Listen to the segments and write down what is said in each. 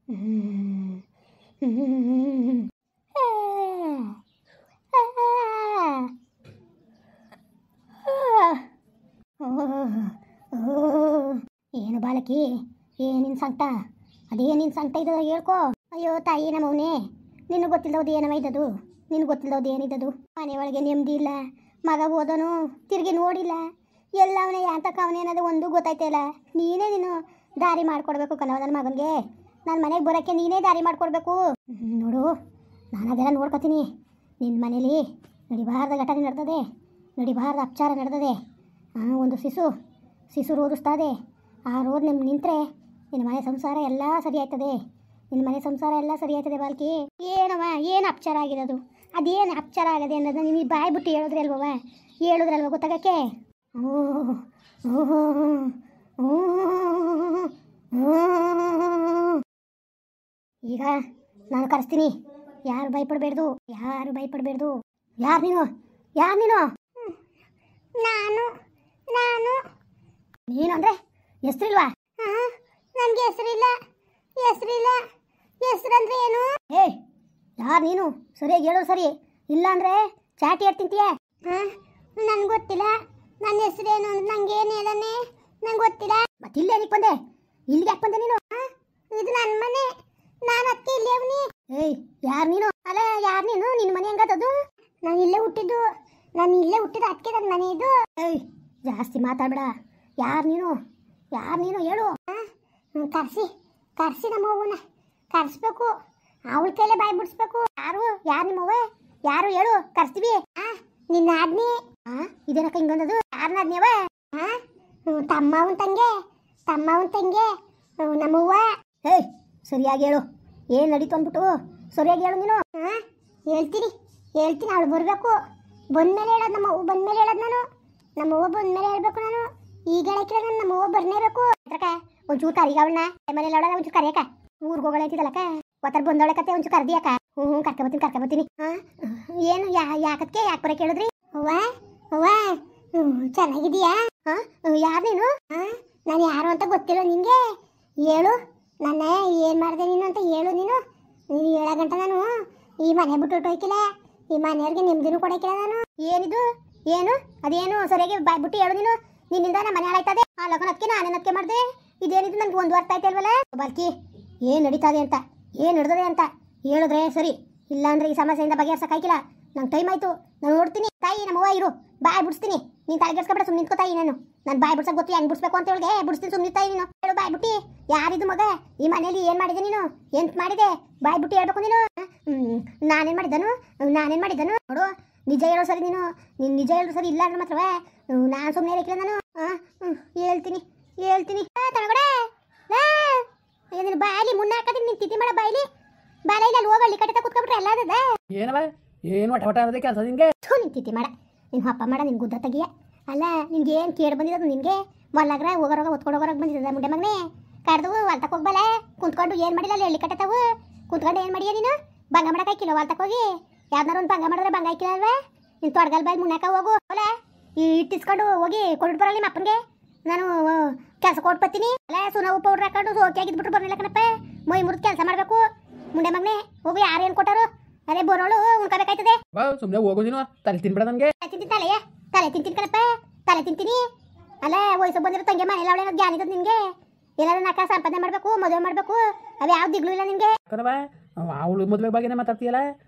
ಏನು ಬಾಲಕಿ, ಏನಿನ್ ಸಂಕಟ? ಅದೇನಿನ್ ಸಂಕಟ ಇದ್ದದ ಹೇಳ್ಕೊ. ಅಯ್ಯೋ ತಾಯಿ ನಮ್ಮವನೇ, ನಿನಗೆ ಗೊತ್ತಿಲ್ಲದವ್ದು ಏನವ ಇದ್ದದು, ನಿನಗೆ ಗೊತ್ತಿಲ್ಲದವ್ದು ಏನಿದ್ದದು. ಮನೆಯೊಳಗೆ ನೆಮ್ಮದಿ ಇಲ್ಲ, ಮಗ ಓದೋನು ತಿರುಗಿ ನೋಡಿಲ್ಲ, ಎಲ್ಲ ಅವನೇ ಯಾಂತಕ್ಕ ಅವನೇನದು ಒಂದು ಗೊತ್ತಾಯ್ತಿಲ್ಲ. ನೀನು ದಾರಿ ಮಾಡಿಕೊಡ್ಬೇಕು ಕಣವ ನನ್ನ ಮಗನಿಗೆ. ನನ್ನ ಮನೆಗೆ ಬರೋಕ್ಕೆ ನೀನೇ ದಾರಿ ಮಾಡಿಕೊಡ್ಬೇಕು. ನೋಡು, ನಾನು ಅದೆಲ್ಲ ನೋಡ್ಕೊತೀನಿ. ನಿನ್ನ ಮನೇಲಿ ನಡಿಬಾರ್ದ ಘಟನೆ ನಡೆದದೆ, ನಡಿಬಾರ್ದ ಅಪಚಾರ ನಡೆದದೆ. ಒಂದು ಶಿಶು ರೋದಿಸ್ತಾದೆ. ಆ ರೋಡ್ ನಿಂತರೆ ನಿನ್ನ ಮನೆ ಸಂಸಾರ ಎಲ್ಲ ಸರಿ ಆಯ್ತದೆ, ನಿನ್ನ ಮನೆ ಸಂಸಾರ ಎಲ್ಲ ಸರಿ ಆಯ್ತದೆ ಬಾಲ್ಕಿ. ಏನವ, ಏನು ಅಪಚಾರ ಆಗಿರೋದು? ಅದೇನು ಅಪಚಾರ ಆಗದೆ ಅನ್ನೋದು ನಿನಗೆ ಬಾಯಿ ಬಿಟ್ಟು ಹೇಳಿದ್ರಲ್ವ ಗೊತ್ತಾಗಕ್ಕೆ? ಈಗ ನಾನು ಕರೆಸ್ತೀನಿ. ಯಾರು ಭಯಪಡಬೇಡ್ದು. ಯಾರು ನೀನು? ನೀನು ಅಂದರೆ ಹೆಸರಿಲ್ವಾ? ನನಗೆ ಹೆಸರಿಲ್ಲ. ಹೆಸರಂದ್ರೆ ಏನು? ಯಾರು ನೀನು? ಸರಿಯಾಗಿ ಹೇಳು. ಸರಿ ಇಲ್ಲ ಅಂದರೆ ಚಾಟಿ ತಿಂತೀಯ. ನನ್ಗೆ ಗೊತ್ತಿಲ್ಲ. ನನ್ನ ಹೆಸರೇನು ಅಂತ ನಂಗೇನು ಹೇಳನೆ, ನಂಗೆ ಗೊತ್ತಿಲ್ಲ. ಮತ್ತೆ ಇಲ್ಲೇ ಏನಕ್ಕೆ ಬಂದೆ? ಇಲ್ಲಿಗೆ ಯಾಕೆ ಬಂದೆ ನೀನು? ಇದು ನನ್ನ ಮನೆ, ನಾನು ಅದಕ್ಕೆ ಇಲ್ಲೇ ಅವನಿ. ಯಾರು ನೀನು? ಅಲ್ಲ ಯಾರು ನೀನು? ನಿನ್ನ ಮನೆ ಹೆಂಗದದು? ನಾನು ಇಲ್ಲೇ ಹುಟ್ಟಿದ್ದು ಅದಕ್ಕೆ ನನ್ನ ಮನೆ ಇದು. ಜಾಸ್ತಿ ಮಾತಾಡಬೇಡ. ಯಾರು ನೀನು ಹೇಳು. ಕರ್ಸಿ ನಮ್ಮ ಅವ್ವನ ಕರ್ಸ್ಬೇಕು, ಅವಳ ಕೈಲೇ ಬಾಯಿ ಬಿಡಿಸ್ಬೇಕು. ಯಾರು ನಿಮ್ಮವ್ವ? ಯಾರು ಹೇಳು, ಕರ್ಸ್ತೀವಿ. ನಿನ್ನ ಆದ್ನಿ. ಇದೇನಕ್ಕ ಹಿಂಗೊಂದದು? ಯಾರನ್ನ ಆದ್ನಿಯವ? ತಮ್ಮವನ್ ತಂಗೆ ನಮ್ಮವ್ವ. ಸರಿಯಾಗಿ ಹೇಳು, ಏನು ನಡೀತು ಅಂದ್ಬಿಟ್ಟು ಸರಿಯಾಗಿ ಹೇಳು ನೀನು. ಹೇಳ್ತೀನಿ. ಅವಳು ಬರಬೇಕು, ಬಂದ್ಮೇಲೆ ಹೇಳೋದು. ನಮ್ಮವ್ವ ಬಂದ್ಮೇಲೆ ಹೇಳೋದು ನಾನು. ನಮ್ಮವ್ವ ಬಂದ್ಮೇಲೆ ಹೇಳ್ಬೇಕು ನಾನು. ಈಗ ಹೇಳಕ್ಕಿಲ್ಲ, ನಾನು ನಮ್ಮವ್ವ ಬರ್ನೇಬೇಕು. ಒಂಚೂರು ಕರಿಗ ಅವಳನ್ನ ಮನೇಲಿ ಅವಳ ಒಂಚೂರು ಕರಿಯಕ್ಕ. ಊರಿಗೆ ಹೋಗೋಳ ಅಂತಿದ್ದಲ್ಲಕ್ಕ, ಒತ್ತರ ಬಂದವಳೆ ಕತೆ ಒಂಚೂರು ಕರ್ದಿಯಕ್ಕ. ಕರ್ಕೊಬತ್ತೀನಿ. ಏನು ಯಾಕೆ ಬರಕ್ಕೆ ಹೇಳಿದ್ರಿ? ಅವ್ವ ಚೆನ್ನಾಗಿದೀಯಾ? ಯಾರು ನೀನು? ನಾನು ಯಾರು ಅಂತ ಗೊತ್ತಿಲ್ಲ ನಿಂಗೆ? ಹೇಳು, ನನ್ನ ಏನು ಮಾಡಿದೆ ನೀನು ಅಂತ ಹೇಳು. ನೀನು ಹೇಳೋ ಗಂಟ ನಾನು ಈ ಮನೆ ಬಿಟ್ಟು ಹೊಟ್ಟೋಯ್ಕಿಲ್ಲ, ಈ ಮನೆಯವ್ರಿಗೆ ನೆಮ್ಮದಿನೂ ಕೊಡೋಕ್ಕಿಲ್ಲ ನಾನು. ಏನಿದು? ಏನು ಅದೇನು? ಸರಿಯಾಗಿ ಬಾಯ್ ಬಿಟ್ಟು ಹೇಳು ನೀನು. ನಿನ್ನಿಂದ ನಮ್ಮ ಮನೆ ಹಾಳಾಯ್ತದೆ. ಆ ಲಗ್ನಕ್ಕೆ ನಾನೇನಕ್ಕೆ ಮಾಡಿದೆ? ಇದೇನಿದು? ನನಗೆ ಒಂದು ಅರ್ಥ ಆಯ್ತು ಅಲ್ವಲ್ಲ ಬಾಲ್ಕಿ. ಏನು ನಡೀತದೆ ಅಂತ, ಏನು ನಡೆದದೆ ಅಂತ ಹೇಳಿದ್ರೆ ಸರಿ. ಇಲ್ಲಾಂದ್ರೆ ಈ ಸಮಸ್ಯೆಯಿಂದ ಬಗೆಹರ್ಸಕ್ಕಾಗಿಲ್ಲ. ನಂಗೆ ಟೈಮ್ ಆಯ್ತು, ನಾನು ನೋಡ್ತೀನಿ. ತಾಯಿ ನಮ್ಮವ್ವ ಇರು, ಬಾಯ್ ಬಿಡಿಸ್ತೀನಿ. ನೀನು ತಲೆಗೆಡ್ಸ್ಕೊಬೇಡ, ಸುಮ್ಮನೆ ನಿಂತ್ಕೋ ತಾಯಿ. ನಾನು ಬಾಯ್ ಬಿಡ್ಸಕ್ಕೆ ಗೊತ್ತು, ಹೆಂಗೆ ಬಿಡಿಸ್ಬೇಕು ಅಂತ ಹೇಳಿದೆ. ಬಿಡಿಸ್ತೀನಿ, ಸುಮ್ಮನೆ ತಾಯಿ ನೀನು. ಹೇಳು ಬಾಯ್ ಬಿಟ್ಟು. ಯಾರಿದು ಮಗ? ಈ ಮನೇಲಿ ಏನು ಮಾಡಿದೆ ನೀನು? ಎಂತ ಮಾಡಿದೆ? ಬಾಯ್ ಬಿಟ್ಟು ಹೇಳ್ಬೇಕು ನೀನು. ನಾನೇನು ಮಾಡಿದ್ದನು? ನೋಡು, ನಿಜ ಹೇಳೋ ಸರಿ. ನೀನು ನಿಜ ಹೇಳೋ ಸರಿ. ಇಲ್ಲ ಅಂದ್ರೆ ಮಾತ್ರವೇ ನಾನು ಸುಮ್ಮನೆ ಇರಕ್ಕಿಲ್ಲ ನಾನು. ಹೇಳ್ತೀನಿ. ತಗೊಡೆ ನೀನು ಬಾಯಲ್ಲಿ ಮುನ್ನ ಹಾಕದಿ. ನೀನು ತಿಥಿ ಮಾಡ ಬಾಯಿಲಿ ಅಲ್ಲಿ ಹೋಗಲ್ಲಿ ಕಟ್ಟಿತ ಕುತ್ಕೊಬಿಟ್ರೆ ಎಲ್ಲ ಅದ. ಏನು ವಟ ಅನ್ನೋದೇ ಕೆಲಸ ನಿನಗೆ? ನೀನು ತಿಥಿ ಮಾಡ, ನೀನು ಹಪ್ಪ ಮಾಡ, ನಿನ್ ಗುದ್ದ ತೆಗಿಯ. ಅಲ್ಲ ನಿನ್ಗೆ ಏನು ಕೇಳಿ ಬಂದಿರೋದು? ನಿನಗೆ ಮೊಲ್ಲಾಗ್ರೆ ಹೋಗೋರೋಗ ಹೊತ್ಕೊಂಡೋಗೋರಾಗ ಬಂದಿದ್ದದ ಮುಂಡೆ ಮಗನೇ. ಕರೆದು ಹೊಲ್ತಕ್ಕೆ ಹೋಗ್ಬಲ್ಲ, ಕುಂತ್ಕೊಂಡು ಏನು ಮಾಡಿಲ್ಲ ಅಲ್ಲಿ ಎಳ್ಳಿ ಕಟ್ಟತಾವು. ಕುಂತ್ಕೊಂಡು ಏನು ಮಾಡಿಯ ನೀನು? ಭಂಗ ಮಾಡಕ್ಕೆ ಹಾಕಿಲ್ಲ ಹೊಲ್ತಕ್ಕೆ ಹೋಗಿ. ಯಾವ್ದಾರು ಒಂದು ಭಂಗ ಮಾಡಿದ್ರೆ ಭಂಗ ಹಾಕಿಲ್ಲ ಅಲ್ವಾ? ನೀನು ತೊಡಗಲ್ ಬಾಯಿ ಮುನ್ನಾಕ ಹೋಗು. ಅಲ್ಲ ಇಟ್ಟಿಸ್ಕೊಂಡು ಹೋಗಿ ಕೊಟ್ಬಿಟ್ಟು ಬರಲ್ಲ ನಿಮ್ಮ ಅಪ್ಪನಿಗೆ. ನಾನು ಕೆಲಸ ಕೊಟ್ಟು ಬರ್ತೀನಿ. ಅಲ್ಲ ಸುನವು ಪೌಡ್ರ್ ಹಾಕೊಂಡು ಸೋಕಿ ಆಗಿದ್ಬಿಟ್ಟು ಬರ್ಲಿಲ್ಲ ಕಣಪ್ಪ. ಮೈ ಮುರಿದು ಕೆಲಸ ಮಾಡಬೇಕು ಮುಂಡೆ ಮಗನೇ. ಹೋಗಿ ಯಾರು ಏನು ಕೊಟ್ಟಾರು? ಅದೇ ಬರೋಳು ಉಣ್ಕೋಬೇಕಾಯ್ತದೆ. ಸುಮ್ಮನೆ ಹೋಗು ನೀನು. ತಲೆ ತಿನ್ಬೇಡ ನನಗೆ. ತಲೆ ತಿಂತೀನಿ ಕಣಪ್ಪ, ತಲೆ ತಿಂತೀನಿ. ಅಲ್ಲ ವಯಸ್ಸು ಬಂದಿರೋ ತಂಗಿ ಮನೇಲಿ ಅವಳೇನೋ ಜ್ಞಾನ ಇದ್ದದ್ದು ನಿನಗೆ. ಏನಾದ್ರು ನಾಕ ಸಂಪಾದನೆ ಮಾಡಬೇಕು, ಮದುವೆ ಮಾಡಬೇಕು, ಅವು ಯಾವ ದಿಗ್ಲು ಇಲ್ಲ ನಿನಗೆ. ಅವಳು ಮದುವೆ ಬಗ್ಗೆ ಮಾತಾಡ್ತೀಯಲ್ಲ,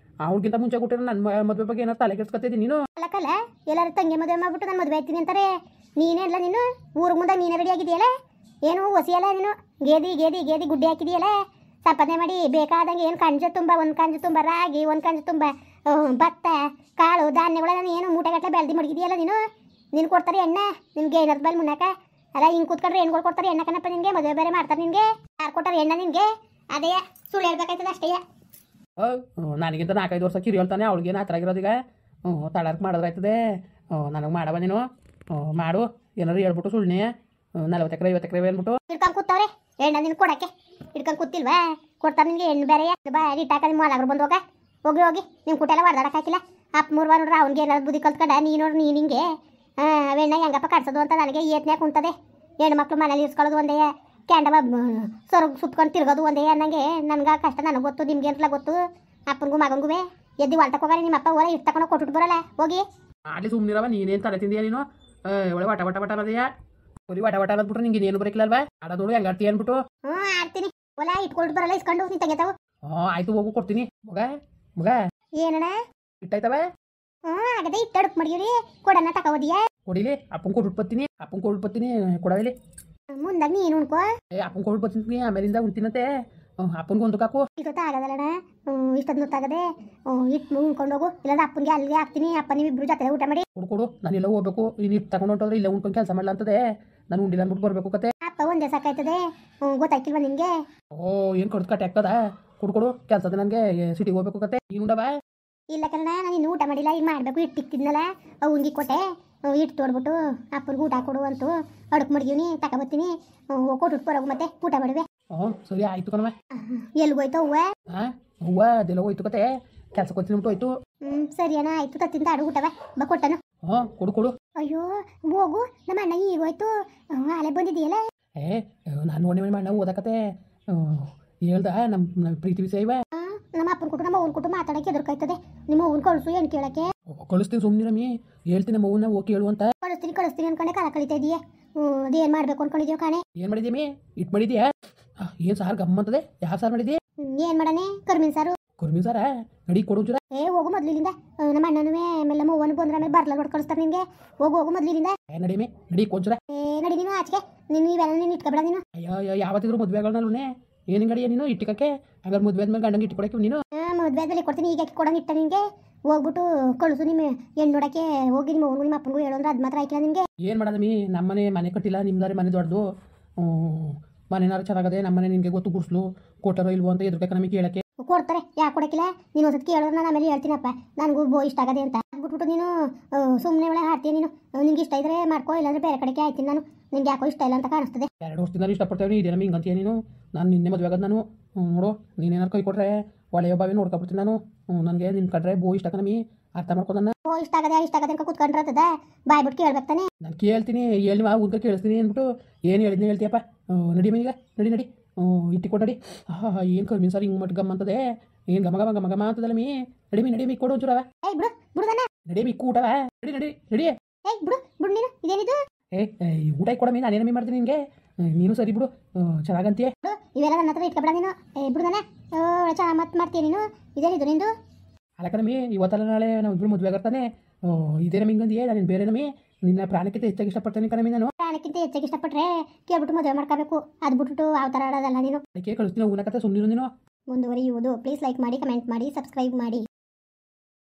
ಅವಳಿಗಿಂತ ಮುಂಚೆ ಕೊಟ್ಟಿರೋ ನನ್ನ ಮದುವೆ ಬಗ್ಗೆ ಏನಾದ್ರು ತಲೆ ಕೆಡ್ಸ್ಕೊತಿದ್ದೀನಿ ನೀನು. ಅಲ್ಲಕ್ಕಲ್ಲ, ಎಲ್ಲರೂ ತಂಗಿ ಮದುವೆ ಮಾಡ್ಬಿಟ್ಟು ನಾನು ಮದುವೆ ಆಯ್ತೀನಿ ಅಂತಾರೆ. ನೀನೇ ಇಲ್ಲ, ನೀನು ಊರಿಗೆ ಮುಂದೆ ನೀನೇ ರೆಡಿ ಆಗಿದೆಯಲ್ಲ. ಏನು ಹೊಸಿಯಲ್ಲ ನೀನು. ಗೇದಿ ಗುಡ್ಡೆ ಹಾಕಿದೆಯಲ್ಲ. ಸಂಪಾದನೆ ಮಾಡಿ ಬೇಕಾದಂಗೆ ಏನು ಕಂಜು ತುಂಬ, ಒಂದು ಕಂಜು ತುಂಬ ರಾಗಿ, ಒಂದು ಕಂಜು ತುಂಬ ಭತ್ತ, ಕಾಳು, ಧಾನ್ಯಗಳೆಲ್ಲ ಏನು ಮೂಟೆಗಟ್ಟಲೆ ಬೆಳೆದು ಮಡಗಿದೆಯಲ್ಲ ನೀನು. ನಿನ್ಗೆ ಕೊಡ್ತಾರೆ ಎಣ್ಣೆ, ನಿನ್ಗೆ ಏನಾದ್ರು ಬಲ್ ಮುನ್ನಾಕ. ಅಲ್ಲ ಹಿಂಗೆ ಕೂತ್ಕೊಂಡ್ರೆ ಹೆಣ್ಗಳು ಕೊಡ್ತಾರೆ ಎಣ್ಣೆ ಕಣಪ್ಪ ನಿನಗೆ. ಮದುವೆ ಬೇರೆ ಮಾಡ್ತಾರೆ ನಿನಗೆ. ಯಾರು ಕೊಟ್ಟಾರೆ ಎಣ್ಣೆ ನಿನಗೆ? ಅದೇ ಸುಳ್ಳು ಹೇಳ್ಬೇಕಾಯ್ತದೆ ಅಷ್ಟೇ. ನನಗಿಂತ 4-5 ವರ್ಷ ಕಿರಿ ಹೇಳ್ತಾನೆ. ಅವಳಿಗೇನು ಆ ಥರ ಆಗಿರೋದೀಗ. ತಡರ್ಕ್ ಮಾಡಿದ್ರಾಯ್ತದೆ. ನನಗೆ ಮಾಡವ ನೀನು. ಮಾಡು. ಏನಾದ್ರು ಹೇಳ್ಬಿಟ್ಟು ಸುಳ್ಳಿ 40 ಎಕರೆ 50 ಎಕರೆ ಹೇಳ್ಬಿಟ್ಟು ಹಿಡ್ಕೊಂಡು ಕೂತವ್ರೆ ಎಣ್ಣೆ ನಿನ್ ಕೊಡಕ್ಕೆ. ಹಿಡ್ಕೊಂಡು ಕೂತಿಲ್ವಾ? ಕೊಡ್ತಾರೆ ನಿನಗೆ ಎಣ್ಣೆ ಬೇರೆ. ಬಾ ಇಟ್ಟಾಕ ನಿಮ್ಮ ಮಾಲಾಗ್ರು ಬಂದು ಹೋಗಿ ನಿಮ್ಮ ಕುಟೆಲ್ಲ ಹೊಡೆದಾಡಕ್ಕೆ ಹಾಕಿಲ್ಲ. ಅಪ್ಪ 3 ವಾರ ನೋಡ್ರಿ ಅವ್ನಿಗೆ ಏನಾದ್ರು ಬುದ್ಧಿ ಕಲ್ತ್ಕೊಂಡ. ನೀನು ಹಿಂಗೆ ಅವೆಣ್ಣೆ ಹೆಂಗಪ್ಪ ಕಟ್ಸೋದು ಅಂತ ನನಗೆ ಏತ್ನ್ಯಾಕೆ ಕುಂತದೆ. ಹೆಣ್ಣು ಮಕ್ಳು ಮನೇಲಿ ಇರ್ಸ್ಕೊಳ್ಳೋದು ಒಂದೇ. ಕ್ಯಾಂಡವ ಸೊರಗ್ ಸುತ್ಕೊಂಡು ತಿರ್ಗೋದು ಒಂದೇ ಅನ್ನಂಗೆ ನನ್ಗೆ ಕಷ್ಟ ನನಗೆ ಗೊತ್ತು ನಿಮ್ಗೆ ಅಂತಲ್ಲ ಗೊತ್ತು ಅಪ್ಪನಿಗೂ ಮಗಂಗೂ ಎದ್ದು ಹೊಲ್ತಕ್ಕೆ ಹೋಗಾರಿ ನಿಮ್ಮ ಅಪ್ಪ ಹೊರ ಇಟ್ಟು ತಗೊಂಡು ಕೊಟ್ಬಿಟ್ಟು ಬರಲ್ಲ ಹೋಗಿ ಅಲ್ಲಿ ಸುಮ್ಮನಿರವ ನೀನೇನು ತಲೆ ತಿಂದಿಯಾ ನೀನು ಒಳ್ಳೆ ವಟ ವಟ ವಟ ಅನ್ನೋದೆಯಾ ಬರೀ ವಟ ವಟ ಅನ್ನೋದ್ಬಿಟ್ರೆ ನಿಂಗೆ ಏನು ಬರಕಿಲ್ಲಲ್ವಾ ಆಡೋದು ಹೆಂಗೆ ಆಡ್ತೀಯ ಅಂದ್ಬಿಟ್ಟು ಆಡ್ತೀನಿ ಹೊಲ ಇಟ್ಕೊಳ್ತು ಬರಲ್ಲ ಇಸ್ಕೊಂಡು ನೀನು ತೆಗಿತಾವು ಆಯ್ತು ಹೋಗು ಕೊಡ್ತೀನಿ ಮಗ ಮಗ ಏನಣ್ಣ ಇಟ್ಟಾಯ್ತವ ಆಗದೆ ಇಟ್ಟಡುಕ್ ಮಾಡಿರಿ ಕೊಡನ್ನ ತಗೋದಿಯಾ ಕೊಡಿಲಿ ಅಪ್ಪನ ಕೊಟ್ಬಿಡ್ತೀನಿ ಕೊಡವಿಲಿ ಮುಂದಾಗ ನೀನು ಉಣ್ಕೋ ಅಪ್ಪನ ಕೊಟ್ಬಿಡ್ತೀನಿ ಆಮೇಲಿಂದ ಉಣ್ತೀನಂತೆ ಅಪ್ಪನಿಗೆ ಒಂದು ಕಾಕು ಇಷ್ಟೊತ್ತ ಆಗದಲ್ಲಣ್ಣ ಇಷ್ಟೊತ್ತು ಗೊತ್ತಾಗದೆ ಇಟ್ಟು ಉಣ್ಕೊಂಡು ಹೋಗು ಇಲ್ಲಾಂದ್ರೆ ಅಪ್ಪನಿಗೆ ಅಲ್ಲಿಗೆ ಹಾಕ್ತೀನಿ ಅಪ್ಪ ನೀವಿಬ್ರು ಜೊತೆ ಊಟ ಮಾಡಿ ಕೊಡು ನಾನೆಲ್ಲ ಹೋಗ್ಬೇಕು ನೀನು ಇಟ್ಟು ತಗೊಂಡು ಹೊಂಟೋದ್ರೆ ಇಲ್ಲ ಉಣ್ಕೊಂಡು ಕೆಲಸ ಮಾಡಲ್ಲ ಅಂತದೆ ನಾನು ಉಂಡಿಲ್ಲ ಅಂದ್ಬಿಟ್ಟು ಬರಬೇಕು ಕತೆ ಅಪ್ಪ ಒಂದೇ ಸಾಕಾಯ್ತದೆ ಗೊತ್ತಾಯ್ತಿಲ್ವ ನಿಂಗೆ ಏನು ಕೊಡ್ದು ಕಟ್ಟೆ ಆಗ್ತದ ಕೊಡು ಕೆಲಸದ ನನಗೆ ಸಿಟಿಗೆ ಹೋಗ್ಬೇಕು ಕತೆ ನೀನು ಉಂಡವ ಇಲ್ಲ ಕಣ್ಣ ನಾನು ಇನ್ನು ಊಟ ಮಾಡಿಲ್ಲ ಈಗ ಮಾಡಬೇಕು ಇಟ್ಟಿಕ್ತಿದ್ನಲ್ಲ ಅವ್ನಿಗೆ ಕೊಟ್ಟೆ ಇಟ್ಟು ತೋಡ್ಬಿಟ್ಟು ಅಪ್ಪನಿಗೆ ಊಟ ಕೊಡು ಅಂತೂ ಅಡುಕ್ ಮಡಗಿವ್ನಿ ತಗೊಬತ್ತೀನಿ ಕೊಟ್ಬಿಟ್ಟು ಬರೋಗು ಮತ್ತೆ ಊಟ ಮಾಡುವೆ ಸರಿ ಆಯ್ತು ಕಣವ ಎಲ್ಲಿಗೋಯ್ತು ಹೂವ ಹೂವ ಅದೆಲ್ಲ ಹೋಯ್ತು ಕತೆ ಕೆಲ್ಸಕ್ಕೆ ಹೋಗ್ತೀನಿ ಹೋಯ್ತು ಸರಿ ಅಣ್ಣ ಆಯ್ತು ತತ್ತಿಂದ ಅಡುಗೆ ಊಟವ ಕೊಟ್ಟನು ಕೊಡು ಅಯ್ಯೋ ಹೋಗು ನಮ್ಮ ಅಣ್ಣ ಈಗ ಹೋಯ್ತು ಅಲೆ ಬಂದಿದೆಯಲ್ಲ ನಾನು ನೋಡಿ ಮಾಡಿ ಅಣ್ಣ ಓದಕತೆ ಹೇಳ್ದ ನಮ್ಮ ಪ್ರೀತಿ ವಿಷಯ ಇವ ನಮ್ಮ ಅಪ್ಪನ ಕೊಟ್ಟು ನಮ್ಮ ಅವ್ನ ಕೊಟ್ಟು ಮಾತಾಡಕ್ಕೆ ಎದುರ್ಕಾಯ್ತದೆ ನಿಮ್ಮ ಅವ್ನ ಕಳಿಸು ಏನು ಕೇಳಕ್ಕೆ ಕಳಿಸ್ತೀನಿ ಸುಮ್ಮನಿರಮ್ಮಿ ಹೇಳ್ತೀನಿ ನಮ್ಮ ಅವ್ವನ್ನ ಹೋಗಿ ಕೇಳು ಅಂತ ಕಳಿಸ್ತೀನಿ ಅನ್ಕೊಂಡೆ ಕಾಲ ಕಳೀತಾ ಇದೆಯೇ ಅದೇನು ಮಾಡಬೇಕು ಅನ್ಕೊಂಡಿದ್ಯೋ ಕಾಣೆ ಏನು ಮಾಡಿದ್ಯಮ್ಮಿ ಇಟ್ಟು ಮಾಡಿದ್ಯಾ ಏನು ಸಾರು ಗಮ್ಮಂತದೆ ಯಾವ ಸಾರು ಮಾಡಿದ್ಯಾ ಏನು ಮಾಡನೆ ಕರ್ಮೀನ್ ಸಾರು ಕುರ್ಮಿ ಸಾರ ನಡಿ ಕೊಡು ಚೂರ ಹೋಗು ಮೊದ್ಲಿಂದ ನಮ್ಮ ಅಣ್ಣನೂ ಆಮೇಲೆ ಅವ್ವನು ಬಂದ್ರೆ ಆಮೇಲೆ ಬರ್ಲ ನೋಡಿ ಕಳಿಸ್ತಾರೆ ನಿನ್ಗೆ ಹೋಗು ಮೊದ್ಲಿಂದ ನಡಿಮಿ ನಡಿ ಕೊಡ್ಚುರ ನಡಿ ನೀನು ಆಚೆಗೆ ನೀನು ಇವೆಲ್ಲ ನೀನು ಇಟ್ಕೊಬೇಡ ನೀನು ಅಯ್ಯೋ ಯಾವತ್ತಿದ್ರು ಮದುವೆಗಳನ್ನಲ್ಲೇ ಏನು ಗಡಿಯ ನೀನು ಇಟ್ಟಿಕಕ್ಕೆ ಹಂಗಾರೆ ಮದುವೆ ಆದ್ಮೇಲೆ ಗಂಡಂಗೆ ಇಟ್ಕೊಡಕ್ಕೆ ನೀನು ಮದುವೆ ಆದ್ಮೇಲೆ ಕೊಡ್ತೀನಿ ಈಗ ಕೊಡಂಗೆ ಇಟ್ಟ ನಿನಗೆ ಹೋಗ್ಬಿಟ್ಟು ಕಳಿಸು ನಿಮ್ಮ ಹೆಣ್ಣು ನೋಡಕ್ಕೆ ಹೋಗಿ ನಿಮ್ಮ ಅವ್ನಿಗೂ ನಿಮ್ಮ ಅಪ್ಪನಿಗೂ ಹೇಳೋದ್ರೆ ಅದು ಮಾತ್ರ ಆಯ್ಕಿಲ್ಲ ನಿಮಗೆ ಏನು ಮಾಡೋದಮ್ಮಿ ಮನೆ ಕಟ್ಟಿಲ್ಲ ನಿಮ್ದಾರೆ ಮನೆ ದೊಡ್ಡದು ಮನೆನಾರು ಚೆನ್ನಾಗದೆ ನಮ್ಮನೆ ನಿನಗೆ ಗೊತ್ತು ಗುಡ್ಸ್ಲು ಕೊಟ್ಟರೋ ಇಲ್ವೋ ಅಂತ ಎದುರ್ಬೇಕು ನಮಗೆ ಕೇಳಕ್ಕೆ ಕೊಡ್ತಾರೆ ಯಾಕೆ ಕೊಡಕ್ಕಿಲ್ಲ ನೀನು ಒಂದ್ಸತಿ ಕೇಳೋರು ನಾನು ಆಮೇಲೆ ಹೇಳ್ತೀನಪ್ಪ ನನಗೂ ಇಷ್ಟ ಆಗದೆ ಅಂತ ಬಿಟ್ಬಿಟ್ಟು ನೀನು ಸುಮ್ಮನೆ ಒಳಗೆ ಹಾಡ್ತೀಯ ನೀನು ನಿಂಗೆ ಇಷ್ಟ ಇದ್ರೆ ಮಾಡ್ಕೋ ಇಲ್ಲಾಂದ್ರೆ ಬೇರೆ ಕಡೆಗೆ ಆಯ್ತೀನಿ ನಾನು ನಿಂಗೆ ಯಾಕೋ ಇಷ್ಟ ಇಲ್ಲ ಅಂತ ಕಾಣಿಸ್ತದೆ 2 ವರ್ಷದಿಂದ ಇಷ್ಟಪಡ್ತೇವೆ ಇದೇ ನಮಗೆ ಹಿಂಗಂತೀಯ ನೀನು ನಾನು ನಿನ್ನೆ ಮದುವೆ ಆಗೋದು ನಾನು ನೋಡು ನೀನೇನಾರು ಕೈ ಕೊಟ್ರೆ ಒಳ್ಳೆಯ ಬಾವಿ ನೋಡ್ಕೊಬಿಡ್ತೀನಿ ನಾನು ನನಗೆ ನಿನ್ನ ಕಡ್ರೆ ಇಷ್ಟ ನಮಗೆ ಅರ್ಥ ಮಾಡ್ಕೊಂಡನ್ನ ಇಷ್ಟ ಆಗದೆ ಅಂತ ಕೂತ್ಕೊಂಡಿರ್ತದ ಬಾಯ್ಬಿಟ್ಟು ಕೇಳ್ಬೇಕು ತಾನೆ ನಾನು ಕೇಳ್ತೀನಿ ಹೇಳಿ ಉದ್ಕ ಕೇಳಿಸ್ತೀನಿ ಅಂದ್ಬಿಟ್ಟು ಏನು ಹೇಳಿದ್ನಿ ಹೇಳ್ತೀಯಪ್ಪ ನಡಿ ಮೀಗ ನಡಿ ಇಟ್ಟಿಕೊಟ್ಟು ನಡಿ ಏನು ಕಮ್ಮಿ ಸರ್ ಹಿಂಗೆ ಮಟ್ಟು ಗಮ್ಮ ಅಂತದೆ ಏನು ಗಮ ಅಂತದಲ್ಲ ನಡಿ ಮೀ ಕೊಡು ಒಂಚೂರವ ನಡಿ ಮೀ ಊಟವ ನಡಿ ಬಿಡು ನೀನು ಇದೇನಿದು ಊಟ ಕೊಡಮಿ ನಾನೇನಮ್ಮಿ ಮಾಡ್ತೀನಿ ನಿನಗೆ ನೀನು ಸರಿ ಬಿಡು ಚೆನ್ನಾಗಂತೀಯ ಇವೆಲ್ಲ ನನ್ನ ಹತ್ರ ಇಟ್ಕೊಬೇಡ ನೀನು ಬಿಡುದನ ಚೆನ್ನಾಗಿ ಮತ್ತೆ ಮಾಡ್ತೀಯ ನೀನು ಇದೇನಿದು ನಿಂದು ಅಲ್ಲ ಕಣಮಿ ಇವತ್ತಲ್ಲ ನಾಳೆ ನಾವು ಇಬ್ಬರು ಮದುವೆ ಆಗಿರ್ತಾನೆ ಇದೇ ನಮಗೆ ಹಿಂಗಂದಿಯೇ ನಾನು ಬೇರೆ ನಮ್ಮಿ ನಿನ್ನ ಪ್ರಾಣಕ್ಕಿಂತ ಹೆಚ್ಚಾಗಿ ಇಷ್ಟಪಡ್ತೇನೆ ಕಣಮಿ ನಾನು ಪ್ರಾಣಕ್ಕಿಂತ ಹೆಚ್ಚಾಗಿ ಇಷ್ಟಪಟ್ರೆ ಕೇಳ್ಬಿಟ್ಟು ಮದುವೆ ಮಾಡ್ಕೋಬೇಕು ಅದು ಬಿಟ್ಬಿಟ್ಟು ಆ ಥರ ಆಡೋದಲ್ಲ ನೀನು ಅದಕ್ಕೆ ಕಳಿಸ್ತೀನಿ ಉನ್ನಕತ್ತೆ ಸುಮ್ಮನಿರು ನೀನು ಮುಂದುವರಿಯುವುದು ಪ್ಲೀಸ್ ಲೈಕ್ ಮಾಡಿ ಕಮೆಂಟ್ ಮಾಡಿ ಸಬ್ಸ್ಕ್ರೈಬ್ ಮಾಡಿ